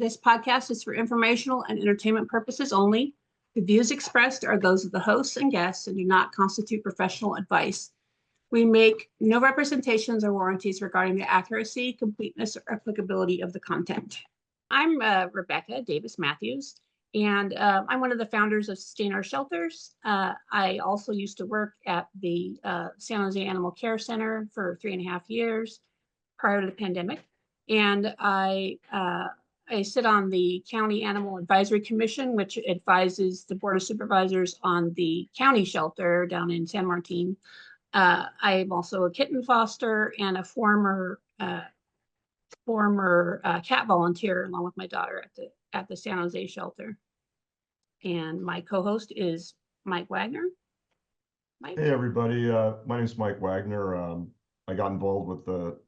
This podcast is for informational and entertainment purposes only. The views expressed are those of the hosts and guests and do not constitute professional advice. We make no representations or warranties regarding the accuracy, completeness, or applicability of the content. I'm Rebekah Davis Matthews, and I'm one of the founders of Sustain Our Shelters. I also used to work at the San Jose Animal Care Center for 3.5 years prior to the pandemic. And I sit on the County Animal Advisory Commission, which advises the Board of Supervisors on the county shelter down in San Martin. I'm also a kitten foster and a former cat volunteer along with my daughter at the San Jose shelter. And my co-host is Mike Wagner. Mike? Hey everybody, my name is Mike Wagner. I got involved with the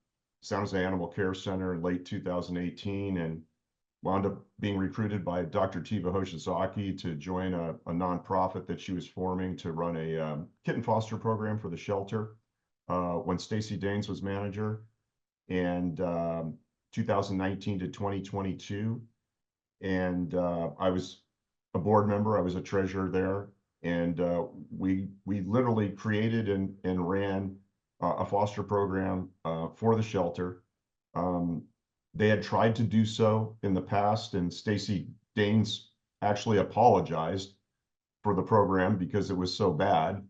San Jose Animal Care Center in late 2018 and wound up being recruited by Dr. Tiva Hoshizaki to join a nonprofit that she was forming to run a kitten foster program for the shelter when Stacy Daines was manager, and 2019 to 2022. And I was a board member, I was a treasurer there, and we literally created and ran a foster program for the shelter. They had tried to do so in the past, and Stacy Daines actually apologized for the program because it was so bad.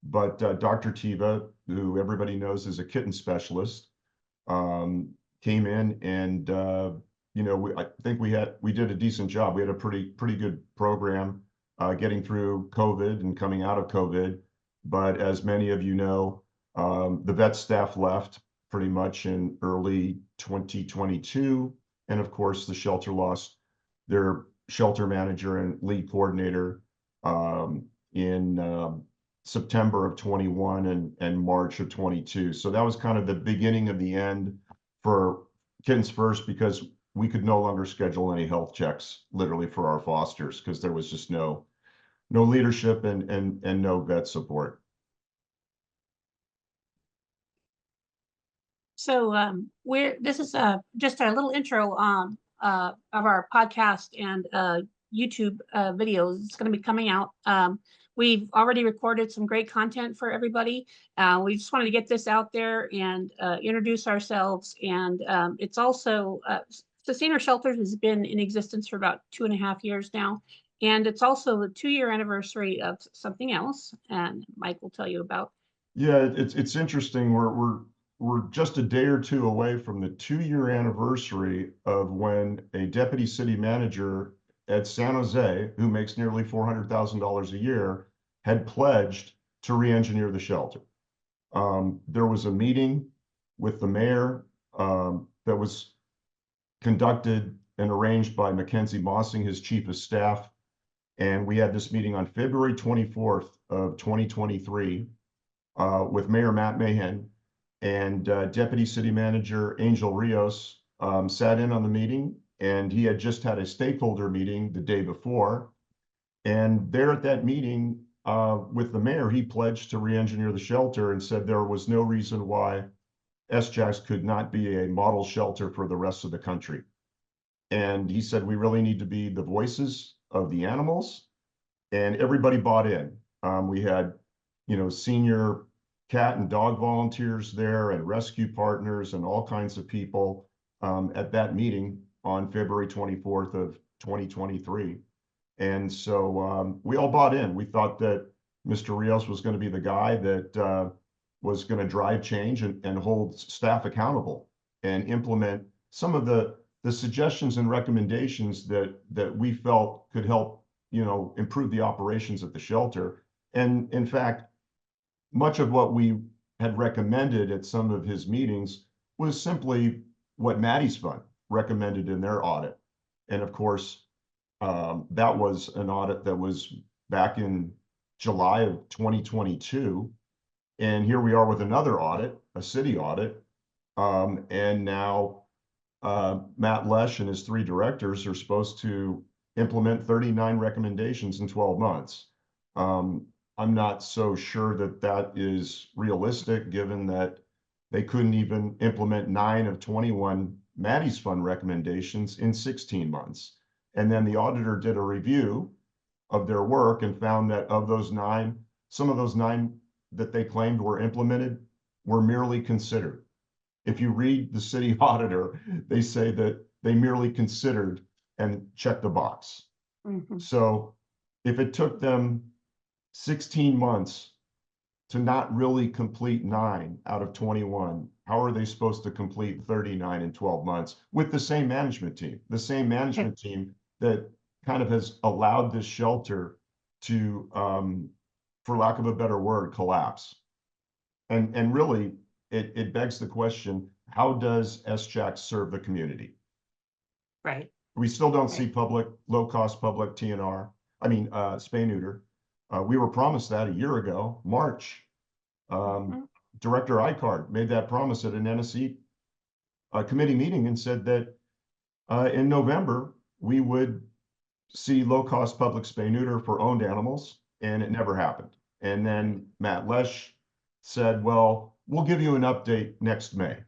But Dr. Tiva, who everybody knows is a kitten specialist, came in and I think we did a decent job. We had a pretty good program getting through COVID and coming out of COVID. But as many of you know, the vet staff left pretty much in early 2022. And of course, the shelter lost their shelter manager and lead coordinator in September of 21 and March of 22. So that was kind of the beginning of the end for Kittens First, because we could no longer schedule any health checks literally for our fosters because there was just no leadership and no vet support. So this is just a little intro of our podcast and YouTube videos. It's going to be coming out. We've already recorded some great content for everybody. We just wanted to get this out there and introduce ourselves. And it's also Sustain Our Shelters has been in existence for about 2.5 years now. And it's also the 2-year anniversary of something else, and Mike will tell you about. Yeah, it's interesting. We're just a day or two away from the 2-year anniversary of when a deputy city manager at San Jose, who makes nearly $400,000 a year, had pledged to re-engineer the shelter. There was a meeting with the mayor that was conducted and arranged by Mackenzie Mossing, his chief of staff. And we had this meeting on February 24th of 2023 with Mayor Matt Mahan. And Deputy City Manager Angel Rios sat in on the meeting, and he had just had a stakeholder meeting the day before. And there at that meeting with the mayor, he pledged to re-engineer the shelter and said there was no reason why SJAX could not be a model shelter for the rest of the country. And he said, we really need to be the voices of the animals, and everybody bought in. We had, senior cat and dog volunteers there and rescue partners and all kinds of people at that meeting on February 24th of 2023. And so we all bought in. We thought that Mr. Rios was going to be the guy that was going to drive change and hold staff accountable and implement some of the suggestions and recommendations that we felt could help, improve the operations at the shelter. And in fact, much of what we had recommended at some of his meetings was simply what Maddie's Fund recommended in their audit. And of course, that was an audit that was back in July of 2022. And here we are with another audit, a city audit. And now Matt Lesh and his 3 directors are supposed to implement 39 recommendations in 12 months. I'm not so sure that that is realistic, given that they couldn't even implement 9 of 21 Maddie's fund recommendations in 16 months. And then the auditor did a review of their work and found that of those 9, some of those 9 that they claimed were implemented were merely considered. If you read the city auditor, they say that they merely considered and checked the box. Mhm. So if it took them 16 months to not really complete 9 out of 21, how are they supposed to complete 39 in 12 months with the same management team? The same management team that kind of has allowed this shelter to, for lack of a better word, collapse. And really, it begs the question, how does SCHAC serve the community? Right. We still don't Right. see public, low-cost public TNR, spay neuter. We were promised that a year ago, March. Director Icard made that promise at an NSE committee meeting and said that in November, we would see low-cost public spay neuter for owned animals, and it never happened. And then Matt Lesh said, well, we'll give you an update next May.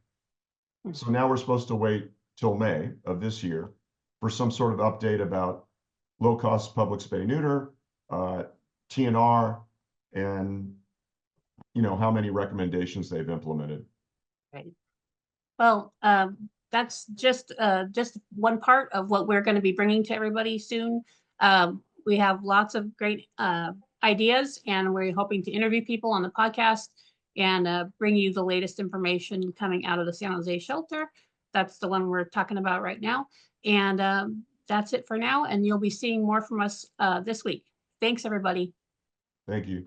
So now we're supposed to wait till May of this year for some sort of update about low-cost public spay neuter, TNR, and how many recommendations they've implemented. Right. Well, that's just one part of what we're going to be bringing to everybody soon. We have lots of great ideas, and we're hoping to interview people on the podcast and bring you the latest information coming out of the San Jose shelter. That's the one we're talking about right now. And that's it for now. And you'll be seeing more from us this week. Thanks, everybody. Thank you.